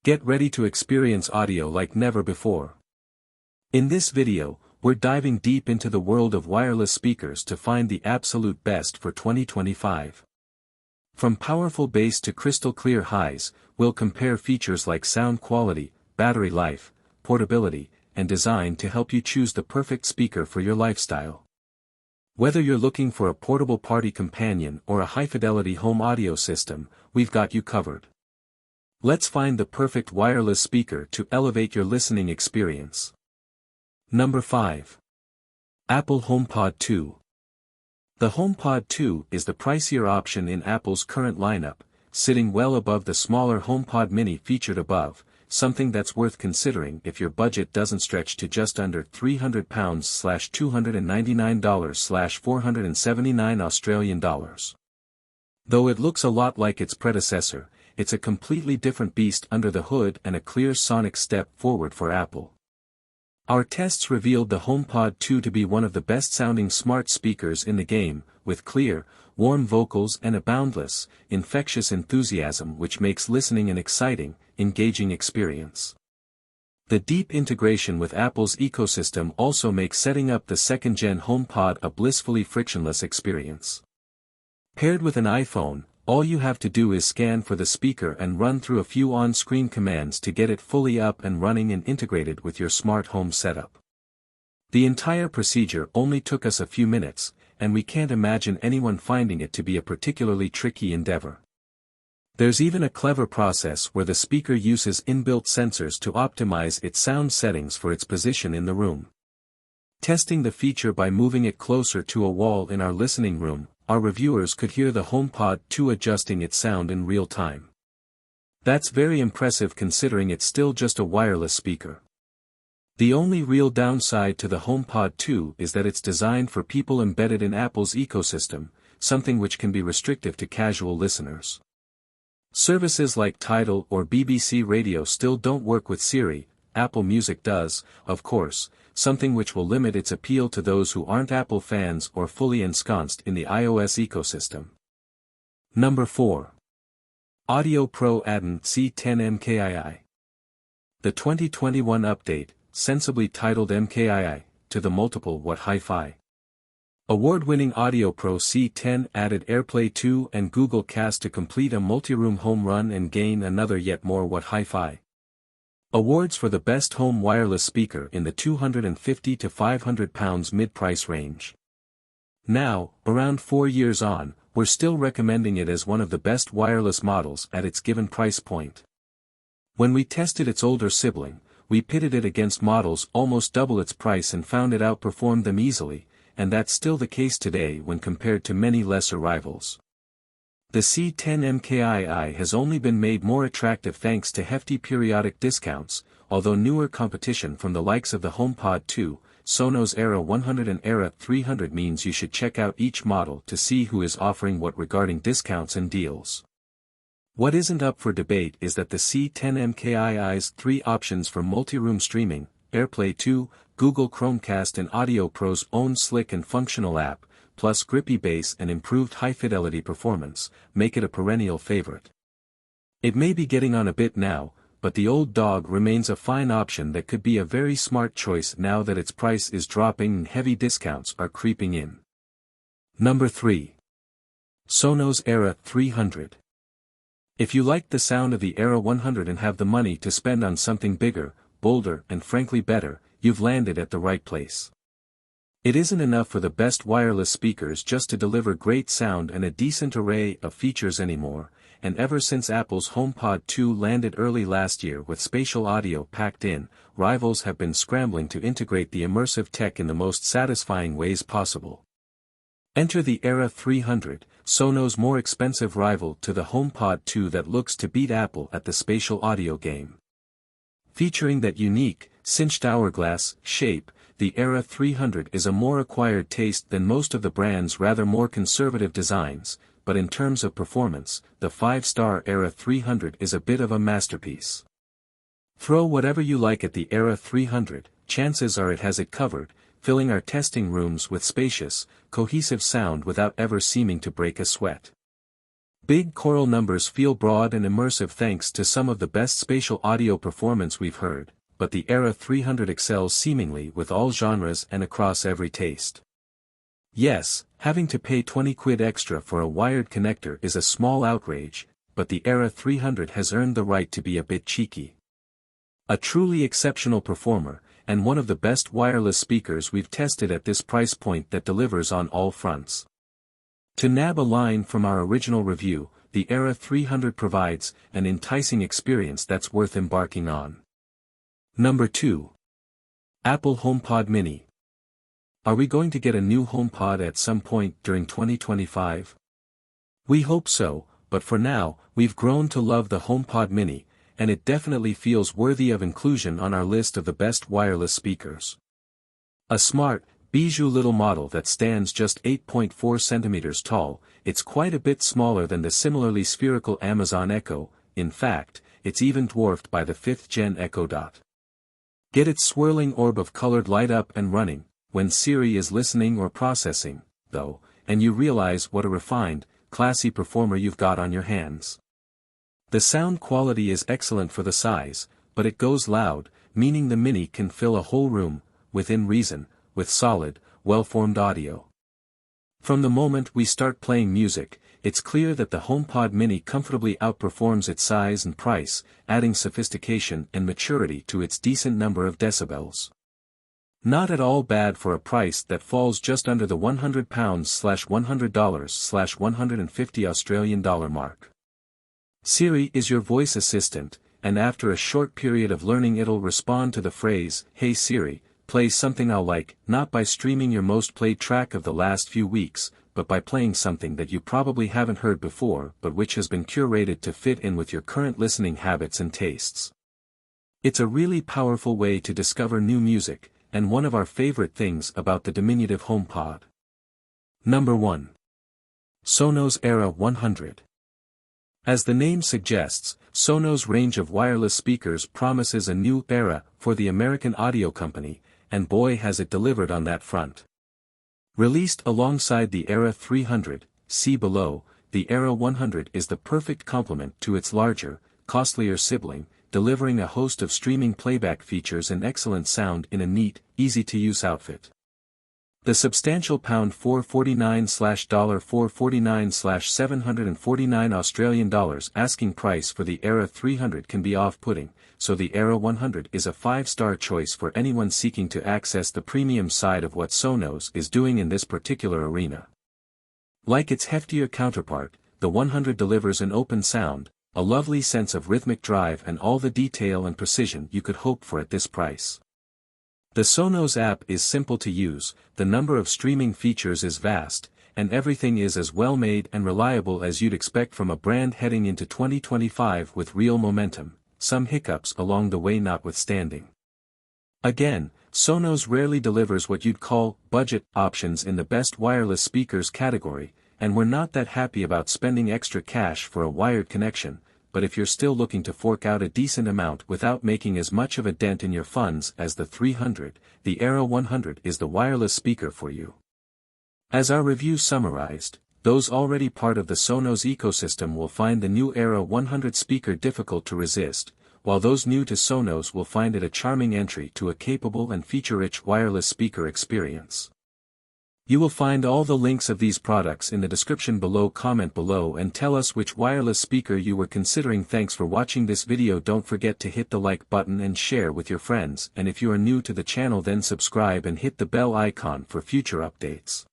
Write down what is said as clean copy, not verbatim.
Get ready to experience audio like never before. In this video, we're diving deep into the world of wireless speakers to find the absolute best for 2025. From powerful bass to crystal clear highs, we'll compare features like sound quality, battery life, portability, and design to help you choose the perfect speaker for your lifestyle. Whether you're looking for a portable party companion or a high-fidelity home audio system, we've got you covered. Let's find the perfect wireless speaker to elevate your listening experience. Number 5. Apple HomePod 2. The HomePod 2 is the pricier option in Apple's current lineup, sitting well above the smaller HomePod mini featured above, something that's worth considering if your budget doesn't stretch to just under £300/$299/479 Australian dollars. Though it looks a lot like its predecessor, it's a completely different beast under the hood and a clear sonic step forward for Apple. Our tests revealed the HomePod 2 to be one of the best-sounding smart speakers in the game, with clear, warm vocals and a boundless, infectious enthusiasm which makes listening an exciting, engaging experience. The deep integration with Apple's ecosystem also makes setting up the second-gen HomePod a blissfully frictionless experience. Paired with an iPhone, all you have to do is scan for the speaker and run through a few on-screen commands to get it fully up and running and integrated with your smart home setup. The entire procedure only took us a few minutes, and we can't imagine anyone finding it to be a particularly tricky endeavor. There's even a clever process where the speaker uses inbuilt sensors to optimize its sound settings for its position in the room. Testing the feature by moving it closer to a wall in our listening room, our reviewers could hear the HomePod 2 adjusting its sound in real time. That's very impressive considering it's still just a wireless speaker. The only real downside to the HomePod 2 is that it's designed for people embedded in Apple's ecosystem, something which can be restrictive to casual listeners. Services like Tidal or BBC Radio still don't work with Siri. Apple Music does, of course, something which will limit its appeal to those who aren't Apple fans or fully ensconced in the iOS ecosystem. Number 4. Audio Pro C10 MKII. The 2021 update, sensibly titled MKII, to the multiple What Hi-Fi. Award-winning Audio Pro C10 added AirPlay 2 and Google Cast to complete a multi-room home run and gain another yet more What Hi-Fi. Awards for the best home wireless speaker in the £250 to £500 mid-price range. Now, around 4 years on, we're still recommending it as one of the best wireless models at its given price point. When we tested its older sibling, we pitted it against models almost double its price and found it outperformed them easily, and that's still the case today when compared to many lesser rivals. The C10 MKII has only been made more attractive thanks to hefty periodic discounts, although newer competition from the likes of the HomePod 2, Sonos Era 100 and Era 300 means you should check out each model to see who is offering what regarding discounts and deals. What isn't up for debate is that the C10 MKII's 3 options for multi-room streaming, AirPlay 2, Google Chromecast and Audio Pro's own slick and functional app, plus grippy bass and improved high-fidelity performance, make it a perennial favorite. It may be getting on a bit now, but the old dog remains a fine option that could be a very smart choice now that its price is dropping and heavy discounts are creeping in. Number 3. Sonos Era 300. If you like the sound of the Era 100 and have the money to spend on something bigger, bolder and frankly better, you've landed at the right place. It isn't enough for the best wireless speakers just to deliver great sound and a decent array of features anymore, and ever since Apple's HomePod 2 landed early last year with spatial audio packed in, rivals have been scrambling to integrate the immersive tech in the most satisfying ways possible. Enter the Era 300, Sonos' more expensive rival to the HomePod 2 that looks to beat Apple at the spatial audio game. Featuring that unique, cinched hourglass shape, the Era 300 is a more acquired taste than most of the brand's rather more conservative designs, but in terms of performance, the 5-star Era 300 is a bit of a masterpiece. Throw whatever you like at the Era 300, chances are it has it covered, filling our testing rooms with spacious, cohesive sound without ever seeming to break a sweat. Big choral numbers feel broad and immersive thanks to some of the best spatial audio performance we've heard, but the Era 300 excels seemingly with all genres and across every taste. Yes, having to pay 20 quid extra for a wired connector is a small outrage, but the Era 300 has earned the right to be a bit cheeky. A truly exceptional performer, and one of the best wireless speakers we've tested at this price point that delivers on all fronts. To nab a line from our original review, the Era 300 provides an enticing experience that's worth embarking on. Number 2. Apple HomePod Mini. Are we going to get a new HomePod at some point during 2025? We hope so, but for now, we've grown to love the HomePod Mini, and it definitely feels worthy of inclusion on our list of the best wireless speakers. A smart, bijou little model that stands just 8.4 centimeters tall, it's quite a bit smaller than the similarly spherical Amazon Echo. In fact, it's even dwarfed by the 5th Gen Echo Dot. Get its swirling orb of colored light up and running, when Siri is listening or processing, though, and you realize what a refined, classy performer you've got on your hands. The sound quality is excellent for the size, but it goes loud, meaning the Mini can fill a whole room, within reason, with solid, well-formed audio. From the moment we start playing music, it's clear that the HomePod Mini comfortably outperforms its size and price, adding sophistication and maturity to its decent number of decibels. Not at all bad for a price that falls just under the £100/$100/150 Australian dollar mark. Siri is your voice assistant, and after a short period of learning it'll respond to the phrase, "Hey Siri, play something I'll like," not by streaming your most played track of the last few weeks, but by playing something that you probably haven't heard before but which has been curated to fit in with your current listening habits and tastes. It's a really powerful way to discover new music, and one of our favorite things about the diminutive HomePod. Number 1. Sonos Era 100. As the name suggests, Sonos' range of wireless speakers promises a new era for the American audio company, and boy has it delivered on that front. Released alongside the Era 300, see below, the Era 100 is the perfect complement to its larger, costlier sibling, delivering a host of streaming playback features and excellent sound in a neat, easy-to-use outfit. The substantial £449/$449/749 Australian dollars asking price for the Era 300 can be off-putting, so the Era 100 is a 5-star choice for anyone seeking to access the premium side of what Sonos is doing in this particular arena. Like its heftier counterpart, the 100 delivers an open sound, a lovely sense of rhythmic drive and all the detail and precision you could hope for at this price. The Sonos app is simple to use, the number of streaming features is vast, and everything is as well made and reliable as you'd expect from a brand heading into 2025 with real momentum, some hiccups along the way notwithstanding. Again, Sonos rarely delivers what you'd call budget options in the best wireless speakers category, and we're not that happy about spending extra cash for a wired connection, but if you're still looking to fork out a decent amount without making as much of a dent in your funds as the 300, the Era 100 is the wireless speaker for you. As our review summarized, those already part of the Sonos ecosystem will find the new Era 100 speaker difficult to resist, while those new to Sonos will find it a charming entry to a capable and feature-rich wireless speaker experience. You will find all the links of these products in the description below. Comment below and tell us which wireless speaker you were considering. Thanks for watching this video. Don't forget to hit the like button and share with your friends, and if you are new to the channel then subscribe and hit the bell icon for future updates.